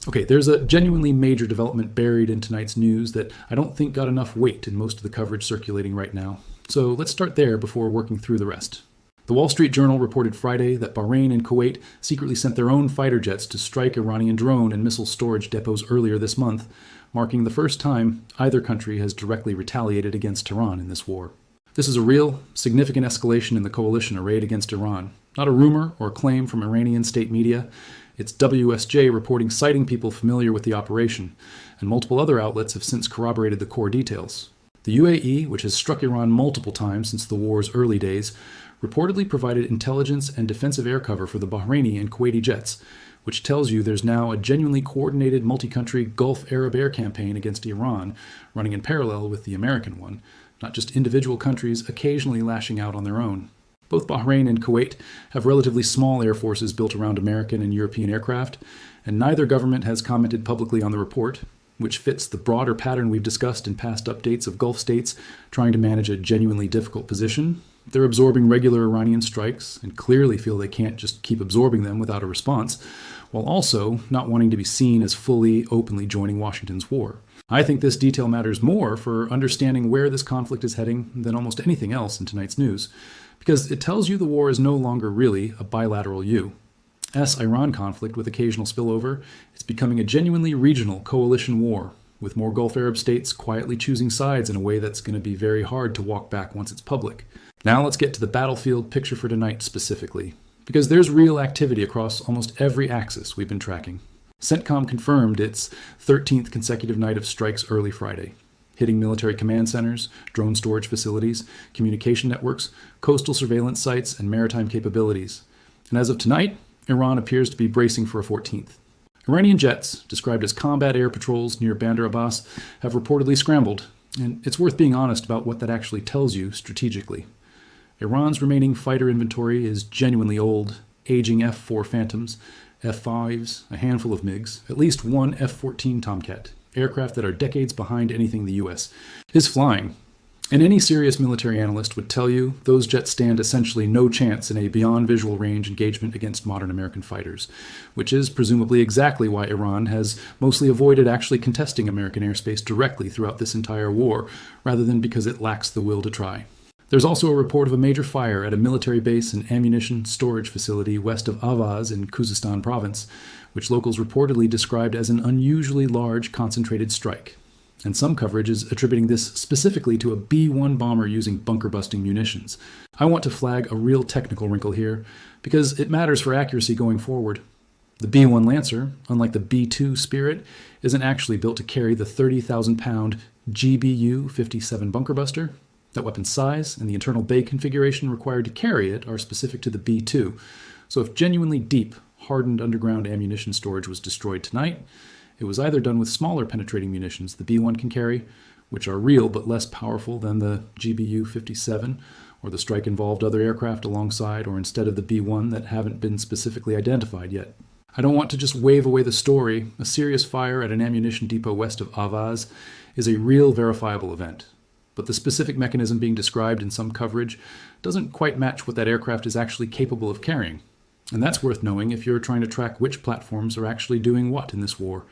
Okay, there's a genuinely major development buried in tonight's news that I don't think got enough weight in most of the coverage circulating right now. So let's start there before working through the rest. The Wall Street Journal reported Friday that Bahrain and Kuwait secretly sent their own fighter jets to strike Iranian drone and missile storage depots earlier this month, marking the first time either country has directly retaliated against Tehran in this war. This is a real, significant escalation in the coalition arrayed against Iran. Not a rumor or claim from Iranian state media. It's WSJ reporting citing people familiar with the operation, and multiple other outlets have since corroborated the core details. The UAE, which has struck Iran multiple times since the war's early days, reportedly provided intelligence and defensive air cover for the Bahraini and Kuwaiti jets, which tells you there's now a genuinely coordinated multi-country Gulf Arab air campaign against Iran running in parallel with the American one, not just individual countries occasionally lashing out on their own. Both Bahrain and Kuwait have relatively small air forces built around American and European aircraft, and neither government has commented publicly on the report, which fits the broader pattern we've discussed in past updates of Gulf states trying to manage a genuinely difficult position. They're absorbing regular Iranian strikes and clearly feel they can't just keep absorbing them without a response, while also not wanting to be seen as fully, openly joining Washington's war. I think this detail matters more for understanding where this conflict is heading than almost anything else in tonight's news, because it tells you the war is no longer really a bilateral U.S Iran conflict with occasional spillover. It's becoming a genuinely regional coalition war, with more Gulf Arab states quietly choosing sides in a way that's going to be very hard to walk back once it's public. Now let's get to the battlefield picture for tonight specifically, because there's real activity across almost every axis we've been tracking. CENTCOM confirmed its 13th consecutive night of strikes early Friday, hitting military command centers, drone storage facilities, communication networks, coastal surveillance sites, and maritime capabilities. And as of tonight, Iran appears to be bracing for a 14th. Iranian jets, described as combat air patrols near Bandar Abbas, have reportedly scrambled, and it's worth being honest about what that actually tells you strategically. Iran's remaining fighter inventory is genuinely old, aging F-4 Phantoms, F-5s, a handful of MiGs, at least one F-14 Tomcat, aircraft that are decades behind anything the U.S. is flying. And any serious military analyst would tell you those jets stand essentially no chance in a beyond visual range engagement against modern American fighters, which is presumably exactly why Iran has mostly avoided actually contesting American airspace directly throughout this entire war, rather than because it lacks the will to try. There's also a report of a major fire at a military base and ammunition storage facility west of Avaz in Khuzestan province, which locals reportedly described as an unusually large concentrated strike. And some coverage is attributing this specifically to a B-1 bomber using bunker-busting munitions. I want to flag a real technical wrinkle here, because it matters for accuracy going forward. The B-1 Lancer, unlike the B-2 Spirit, isn't actually built to carry the 30,000-pound GBU-57 bunker buster. That weapon's size and the internal bay configuration required to carry it are specific to the B-2. So if genuinely deep, hardened underground ammunition storage was destroyed tonight, it was either done with smaller penetrating munitions the B-1 can carry, which are real but less powerful than the GBU-57, or the strike involved other aircraft alongside or instead of the B-1 that haven't been specifically identified yet. I don't want to just wave away the story. A serious fire at an ammunition depot west of Avaz is a real verifiable event. But the specific mechanism being described in some coverage doesn't quite match what that aircraft is actually capable of carrying. And that's worth knowing if you're trying to track which platforms are actually doing what in this war.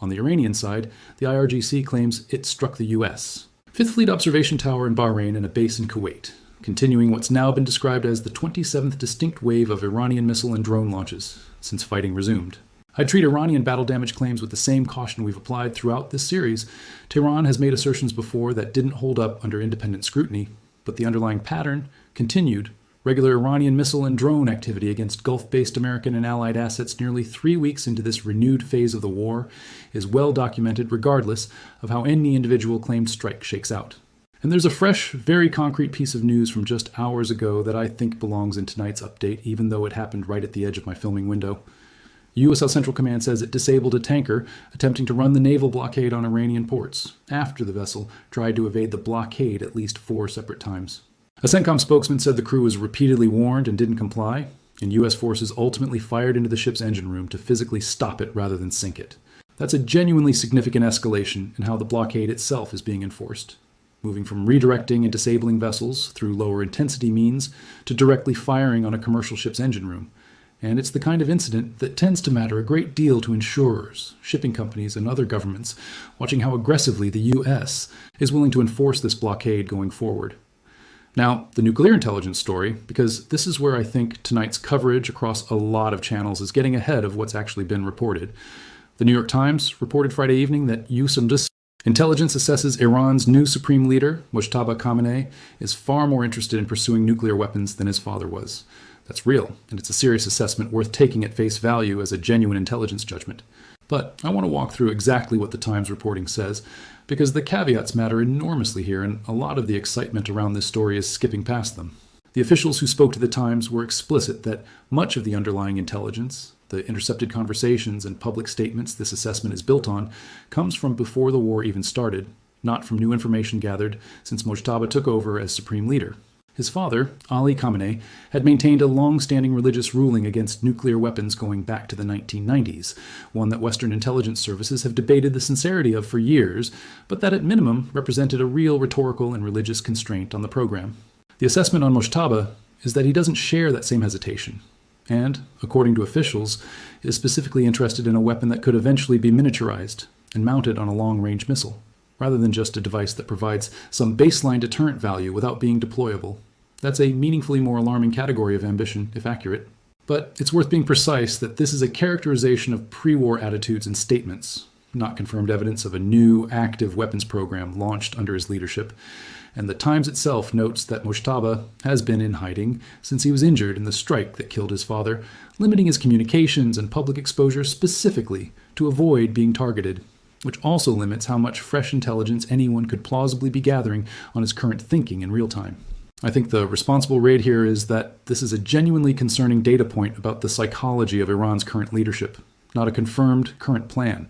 On the Iranian side, the IRGC claims it struck the U.S. Fifth Fleet Observation Tower in Bahrain and a base in Kuwait, continuing what's now been described as the 27th distinct wave of Iranian missile and drone launches since fighting resumed. I treat Iranian battle damage claims with the same caution we've applied throughout this series. Tehran has made assertions before that didn't hold up under independent scrutiny, but the underlying pattern continued. Regular Iranian missile and drone activity against Gulf-based American and Allied assets nearly 3 weeks into this renewed phase of the war is well documented regardless of how any individual claimed strike shakes out. And there's a fresh, very concrete piece of news from just hours ago that I think belongs in tonight's update, even though it happened right at the edge of my filming window. U.S. Central Command says it disabled a tanker attempting to run the naval blockade on Iranian ports after the vessel tried to evade the blockade at least 4 separate times. A CENTCOM spokesman said the crew was repeatedly warned and didn't comply, and U.S. forces ultimately fired into the ship's engine room to physically stop it rather than sink it. That's a genuinely significant escalation in how the blockade itself is being enforced, moving from redirecting and disabling vessels through lower intensity means to directly firing on a commercial ship's engine room. And it's the kind of incident that tends to matter a great deal to insurers, shipping companies, and other governments, watching how aggressively the U.S. is willing to enforce this blockade going forward. Now, the nuclear intelligence story, because this is where I think tonight's coverage across a lot of channels is getting ahead of what's actually been reported. The New York Times reported Friday evening that U.S intelligence assesses Iran's new supreme leader, Mojtaba Khamenei, is far more interested in pursuing nuclear weapons than his father was. That's real, and it's a serious assessment worth taking at face value as a genuine intelligence judgment. But I want to walk through exactly what the Times reporting says, because the caveats matter enormously here, and a lot of the excitement around this story is skipping past them. The officials who spoke to the Times were explicit that much of the underlying intelligence, the intercepted conversations and public statements this assessment is built on, comes from before the war even started, not from new information gathered since Mojtaba took over as supreme leader. His father, Ali Khamenei, had maintained a long-standing religious ruling against nuclear weapons going back to the 1990s, one that Western intelligence services have debated the sincerity of for years, but that at minimum represented a real rhetorical and religious constraint on the program. The assessment on Mojtaba is that he doesn't share that same hesitation, and, according to officials, is specifically interested in a weapon that could eventually be miniaturized and mounted on a long-range missile, rather than just a device that provides some baseline deterrent value without being deployable. That's a meaningfully more alarming category of ambition, if accurate. But it's worth being precise that this is a characterization of pre-war attitudes and statements, not confirmed evidence of a new, active weapons program launched under his leadership. And the Times itself notes that Mojtaba has been in hiding since he was injured in the strike that killed his father, limiting his communications and public exposure specifically to avoid being targeted, which also limits how much fresh intelligence anyone could plausibly be gathering on his current thinking in real time. I think the responsible read here is that this is a genuinely concerning data point about the psychology of Iran's current leadership, not a confirmed current plan,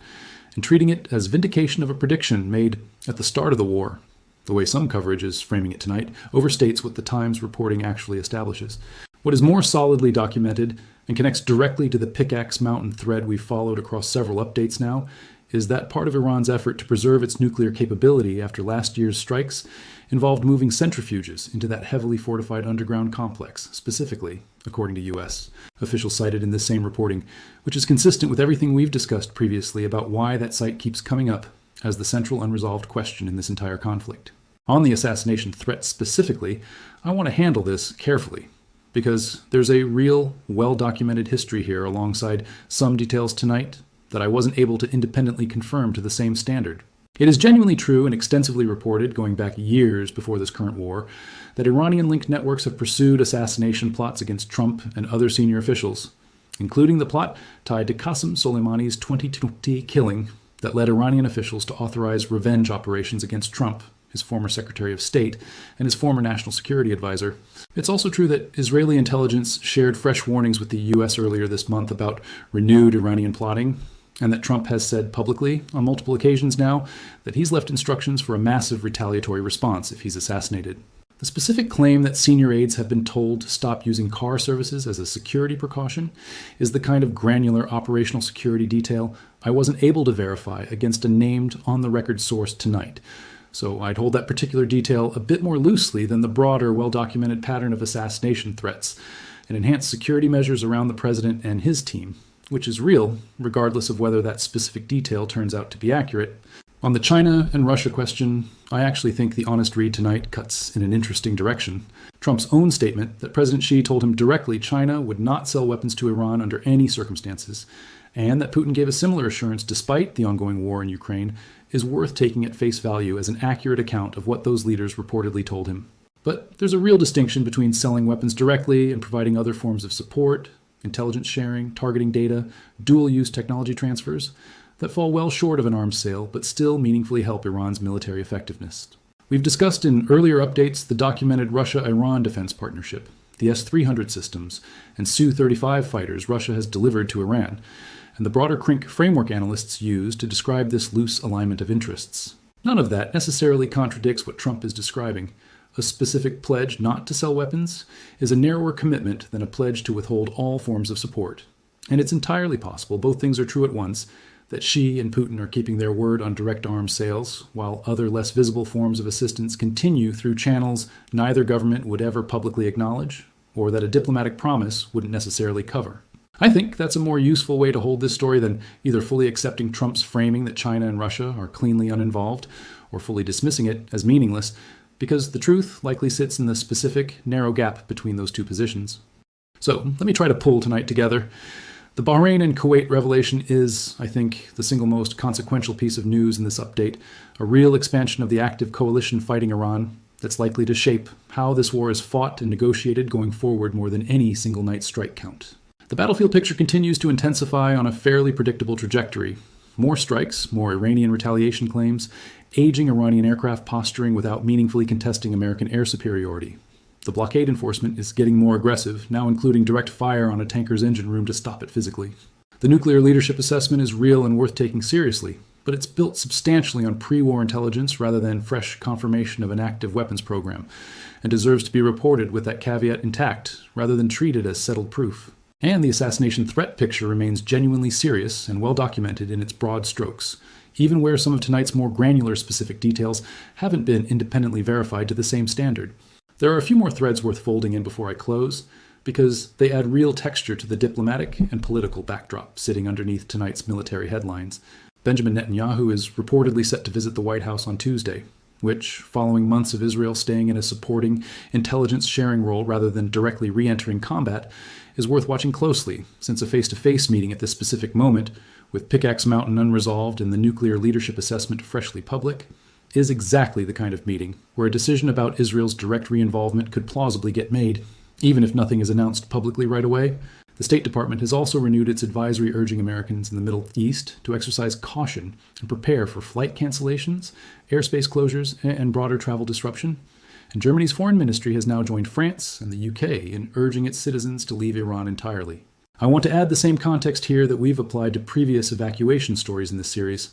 and treating it as vindication of a prediction made at the start of the war. The way some coverage is framing it tonight overstates what the Times reporting actually establishes. What is more solidly documented and connects directly to the Pickaxe Mountain thread we've followed across several updates now is that part of Iran's effort to preserve its nuclear capability after last year's strikes involved moving centrifuges into that heavily fortified underground complex, specifically, according to U.S. officials cited in this same reporting, which is consistent with everything we've discussed previously about why that site keeps coming up as the central unresolved question in this entire conflict. On the assassination threat specifically, I want to handle this carefully, because there's a real, well-documented history here alongside some details tonight that I wasn't able to independently confirm to the same standard. It is genuinely true and extensively reported, going back years before this current war, that Iranian-linked networks have pursued assassination plots against Trump and other senior officials, including the plot tied to Qasem Soleimani's 2020 killing that led Iranian officials to authorize revenge operations against Trump, his former Secretary of State, and his former National Security Advisor. It's also true that Israeli intelligence shared fresh warnings with the U.S. earlier this month about renewed Iranian plotting, and that Trump has said publicly on multiple occasions now that he's left instructions for a massive retaliatory response if he's assassinated. The specific claim that senior aides have been told to stop using car services as a security precaution is the kind of granular operational security detail I wasn't able to verify against a named on-the-record source tonight. So I'd hold that particular detail a bit more loosely than the broader, well-documented pattern of assassination threats and enhanced security measures around the president and his team, which is real, regardless of whether that specific detail turns out to be accurate. On the China and Russia question, I actually think the honest read tonight cuts in an interesting direction. Trump's own statement that President Xi told him directly China would not sell weapons to Iran under any circumstances, and that Putin gave a similar assurance despite the ongoing war in Ukraine, is worth taking at face value as an accurate account of what those leaders reportedly told him. But there's a real distinction between selling weapons directly and providing other forms of support, intelligence sharing, targeting data, dual-use technology transfers, that fall well short of an arms sale but still meaningfully help Iran's military effectiveness. We've discussed in earlier updates the documented Russia-Iran defense partnership, the S-300 systems, and Su-35 fighters Russia has delivered to Iran, and the broader CRINC framework analysts use to describe this loose alignment of interests. None of that necessarily contradicts what Trump is describing. A specific pledge not to sell weapons is a narrower commitment than a pledge to withhold all forms of support. And it's entirely possible, both things are true at once, that Xi and Putin are keeping their word on direct arms sales, while other less visible forms of assistance continue through channels neither government would ever publicly acknowledge, or that a diplomatic promise wouldn't necessarily cover. I think that's a more useful way to hold this story than either fully accepting Trump's framing that China and Russia are cleanly uninvolved, or fully dismissing it as meaningless, because the truth likely sits in the specific, narrow gap between those two positions. So let me try to pull tonight together. The Bahrain and Kuwait revelation is, I think, the single most consequential piece of news in this update, a real expansion of the active coalition fighting Iran that's likely to shape how this war is fought and negotiated going forward more than any single night strike count. The battlefield picture continues to intensify on a fairly predictable trajectory. More strikes, more Iranian retaliation claims, aging Iranian aircraft posturing without meaningfully contesting American air superiority. The blockade enforcement is getting more aggressive, now including direct fire on a tanker's engine room to stop it physically. The nuclear leadership assessment is real and worth taking seriously, but it's built substantially on pre-war intelligence rather than fresh confirmation of an active weapons program, and deserves to be reported with that caveat intact rather than treated as settled proof. And the assassination threat picture remains genuinely serious and well documented in its broad strokes, even where some of tonight's more granular specific details haven't been independently verified to the same standard. There are a few more threads worth folding in before I close, because they add real texture to the diplomatic and political backdrop sitting underneath tonight's military headlines. Benjamin Netanyahu is reportedly set to visit the White House on Tuesday, which, following months of Israel staying in a supporting, intelligence-sharing role rather than directly re-entering combat, is worth watching closely, since a face-to-face meeting at this specific moment, with Pickaxe Mountain unresolved and the nuclear leadership assessment freshly public, is exactly the kind of meeting where a decision about Israel's direct re-involvement could plausibly get made, even if nothing is announced publicly right away. The State Department has also renewed its advisory urging Americans in the Middle East to exercise caution and prepare for flight cancellations, airspace closures, and broader travel disruption. And Germany's foreign ministry has now joined France and the UK in urging its citizens to leave Iran entirely. I want to add the same context here that we've applied to previous evacuation stories in this series.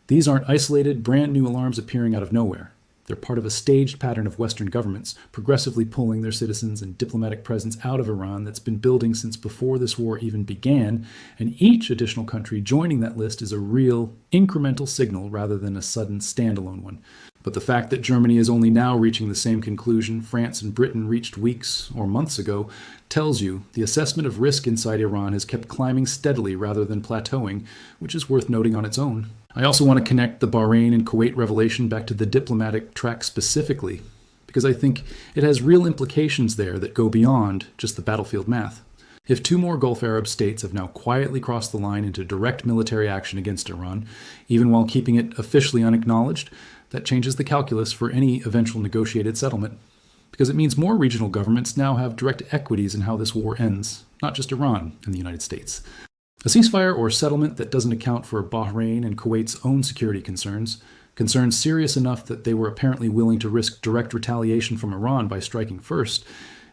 These aren't isolated, brand new alarms appearing out of nowhere. They're part of a staged pattern of Western governments progressively pulling their citizens and diplomatic presence out of Iran that's been building since before this war even began, and each additional country joining that list is a real, incremental signal rather than a sudden standalone one. But the fact that Germany is only now reaching the same conclusion France and Britain reached weeks or months ago tells you the assessment of risk inside Iran has kept climbing steadily rather than plateauing, which is worth noting on its own. I also want to connect the Bahrain and Kuwait revelation back to the diplomatic track specifically, because I think it has real implications there that go beyond just the battlefield math. If two more Gulf Arab states have now quietly crossed the line into direct military action against Iran, even while keeping it officially unacknowledged, that changes the calculus for any eventual negotiated settlement, because it means more regional governments now have direct equities in how this war ends, not just Iran and the United States. A ceasefire or settlement that doesn't account for Bahrain and Kuwait's own security concerns serious enough that they were apparently willing to risk direct retaliation from Iran by striking first,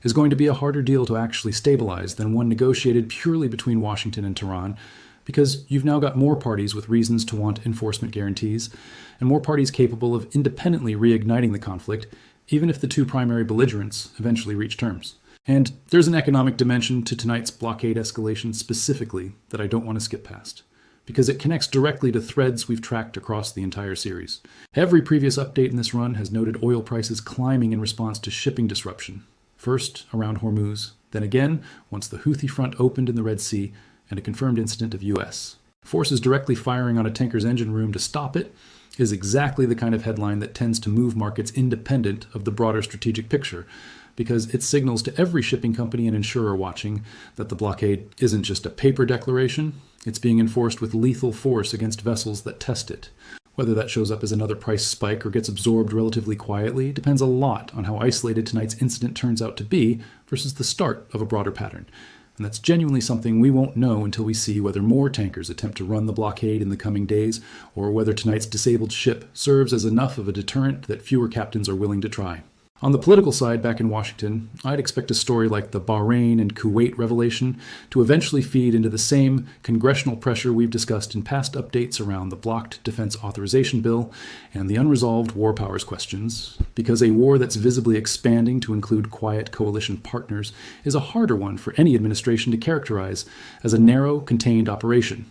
is going to be a harder deal to actually stabilize than one negotiated purely between Washington and Tehran, because you've now got more parties with reasons to want enforcement guarantees, and more parties capable of independently reigniting the conflict, even if the two primary belligerents eventually reach terms. And there's an economic dimension to tonight's blockade escalation specifically that I don't want to skip past, because it connects directly to threads we've tracked across the entire series. Every previous update in this run has noted oil prices climbing in response to shipping disruption, first around Hormuz, then again once the Houthi front opened in the Red Sea and a confirmed incident of U.S. forces directly firing on a tanker's engine room to stop it is exactly the kind of headline that tends to move markets independent of the broader strategic picture, because it signals to every shipping company and insurer watching that the blockade isn't just a paper declaration, it's being enforced with lethal force against vessels that test it. Whether that shows up as another price spike or gets absorbed relatively quietly depends a lot on how isolated tonight's incident turns out to be versus the start of a broader pattern. And that's genuinely something we won't know until we see whether more tankers attempt to run the blockade in the coming days, or whether tonight's disabled ship serves as enough of a deterrent that fewer captains are willing to try. On the political side, back in Washington, I'd expect a story like the Bahrain and Kuwait revelation to eventually feed into the same congressional pressure we've discussed in past updates around the blocked defense authorization bill and the unresolved war powers questions, because a war that's visibly expanding to include quiet coalition partners is a harder one for any administration to characterize as a narrow, contained operation.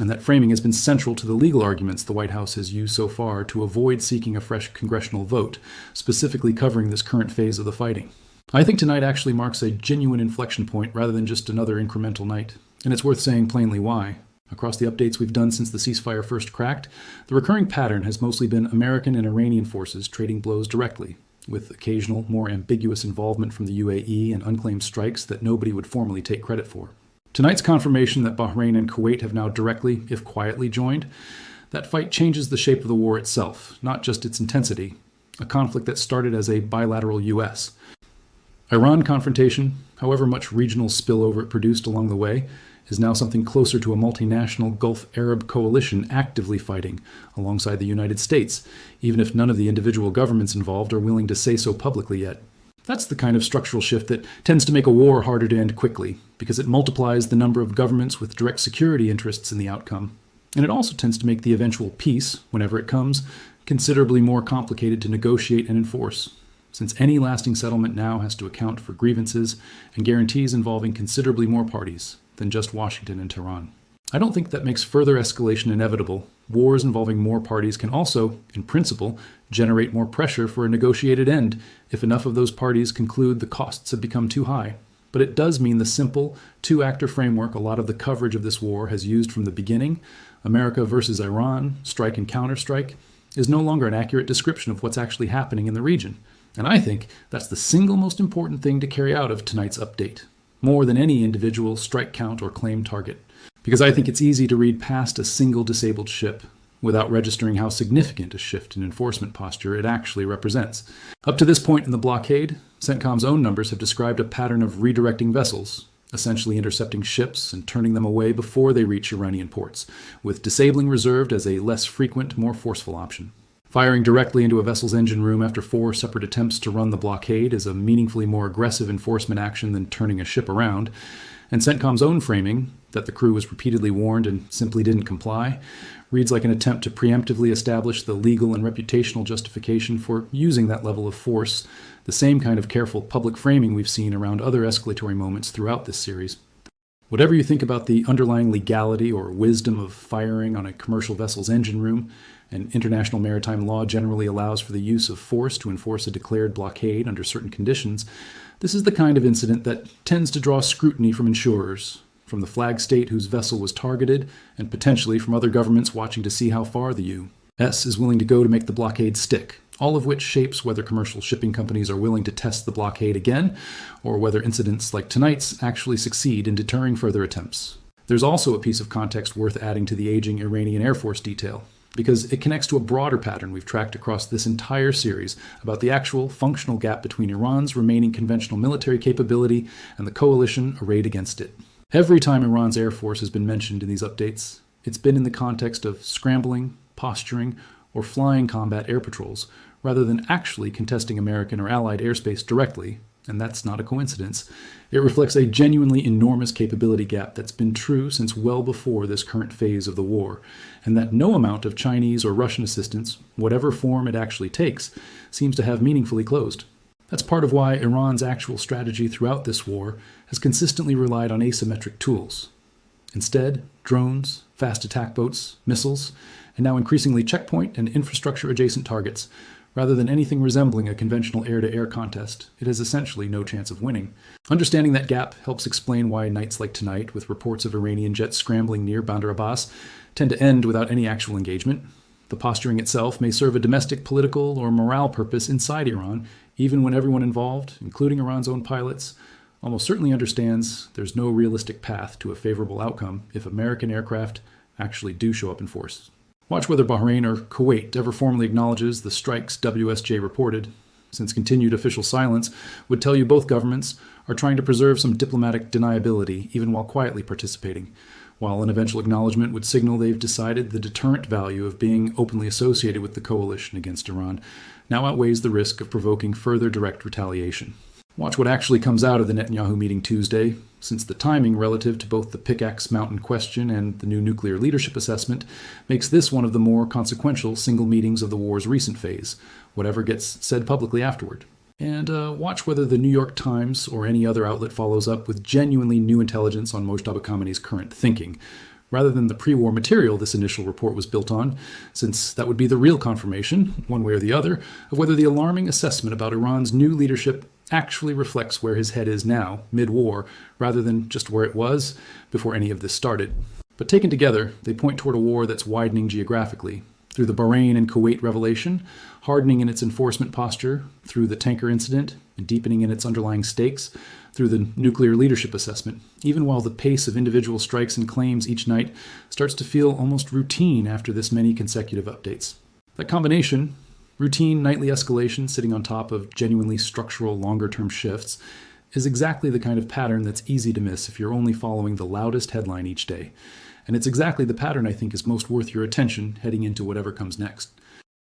And that framing has been central to the legal arguments the White House has used so far to avoid seeking a fresh congressional vote, specifically covering this current phase of the fighting. I think tonight actually marks a genuine inflection point rather than just another incremental night. And it's worth saying plainly why. Across the updates we've done since the ceasefire first cracked, the recurring pattern has mostly been American and Iranian forces trading blows directly, with occasional, more ambiguous involvement from the UAE and unclaimed strikes that nobody would formally take credit for. Tonight's confirmation that Bahrain and Kuwait have now directly, if quietly, joined, that fight changes the shape of the war itself, not just its intensity, a conflict that started as a bilateral U.S. Iran confrontation, however much regional spillover it produced along the way, is now something closer to a multinational Gulf Arab coalition actively fighting alongside the United States, even if none of the individual governments involved are willing to say so publicly yet. That's the kind of structural shift that tends to make a war harder to end quickly, because it multiplies the number of governments with direct security interests in the outcome. And it also tends to make the eventual peace, whenever it comes, considerably more complicated to negotiate and enforce, since any lasting settlement now has to account for grievances and guarantees involving considerably more parties than just Washington and Tehran. I don't think that makes further escalation inevitable. Wars involving more parties can also, in principle, generate more pressure for a negotiated end if enough of those parties conclude the costs have become too high. But it does mean the simple, two-actor framework a lot of the coverage of this war has used from the beginning, America versus Iran, strike and counterstrike, is no longer an accurate description of what's actually happening in the region. And I think that's the single most important thing to carry out of tonight's update, more than any individual strike count or claim target. Because I think it's easy to read past a single disabled ship without registering how significant a shift in enforcement posture it actually represents. Up to this point in the blockade, CENTCOM's own numbers have described a pattern of redirecting vessels, essentially intercepting ships and turning them away before they reach Iranian ports, with disabling reserved as a less frequent, more forceful option. Firing directly into a vessel's engine room after 4 separate attempts to run the blockade is a meaningfully more aggressive enforcement action than turning a ship around, and CENTCOM's own framing, that the crew was repeatedly warned and simply didn't comply, reads like an attempt to preemptively establish the legal and reputational justification for using that level of force, the same kind of careful public framing we've seen around other escalatory moments throughout this series. Whatever you think about the underlying legality or wisdom of firing on a commercial vessel's engine room, and international maritime law generally allows for the use of force to enforce a declared blockade under certain conditions, this is the kind of incident that tends to draw scrutiny from insurers, from the flag state whose vessel was targeted, and potentially from other governments watching to see how far the U.S. is willing to go to make the blockade stick, all of which shapes whether commercial shipping companies are willing to test the blockade again, or whether incidents like tonight's actually succeed in deterring further attempts. There's also a piece of context worth adding to the aging Iranian Air Force detail, because it connects to a broader pattern we've tracked across this entire series about the actual functional gap between Iran's remaining conventional military capability and the coalition arrayed against it. Every time Iran's Air Force has been mentioned in these updates, it's been in the context of scrambling, posturing, or flying combat air patrols, rather than actually contesting American or Allied airspace directly, and that's not a coincidence. It reflects a genuinely enormous capability gap that's been true since well before this current phase of the war, and that no amount of Chinese or Russian assistance, whatever form it actually takes, seems to have meaningfully closed. That's part of why Iran's actual strategy throughout this war has consistently relied on asymmetric tools. Instead, drones, fast attack boats, missiles, and now increasingly checkpoint and infrastructure-adjacent targets. Rather than anything resembling a conventional air-to-air contest, it has essentially no chance of winning. Understanding that gap helps explain why nights like tonight, with reports of Iranian jets scrambling near Bandar Abbas, tend to end without any actual engagement. The posturing itself may serve a domestic, political, or morale purpose inside Iran, even when everyone involved, including Iran's own pilots, almost certainly understands there's no realistic path to a favorable outcome if American aircraft actually do show up in force. Watch whether Bahrain or Kuwait ever formally acknowledges the strikes WSJ reported, since continued official silence would tell you both governments are trying to preserve some diplomatic deniability even while quietly participating, while an eventual acknowledgement would signal they've decided the deterrent value of being openly associated with the coalition against Iran now outweighs the risk of provoking further direct retaliation. Watch what actually comes out of the Netanyahu meeting Tuesday, since the timing relative to both the Pickaxe Mountain question and the new nuclear leadership assessment makes this one of the more consequential single meetings of the war's recent phase, whatever gets said publicly afterward. And watch whether the New York Times or any other outlet follows up with genuinely new intelligence on Mojtaba Khamenei's current thinking, rather than the pre-war material this initial report was built on, since that would be the real confirmation, one way or the other, of whether the alarming assessment about Iran's new leadership actually reflects where his head is now, mid-war, rather than just where it was before any of this started. But taken together, they point toward a war that's widening geographically, through the Bahrain and Kuwait revelation, hardening in its enforcement posture, through the tanker incident, and deepening in its underlying stakes, through the nuclear leadership assessment, even while the pace of individual strikes and claims each night starts to feel almost routine after this many consecutive updates. That combination, routine nightly escalation sitting on top of genuinely structural longer-term shifts, is exactly the kind of pattern that's easy to miss if you're only following the loudest headline each day. And it's exactly the pattern I think is most worth your attention heading into whatever comes next.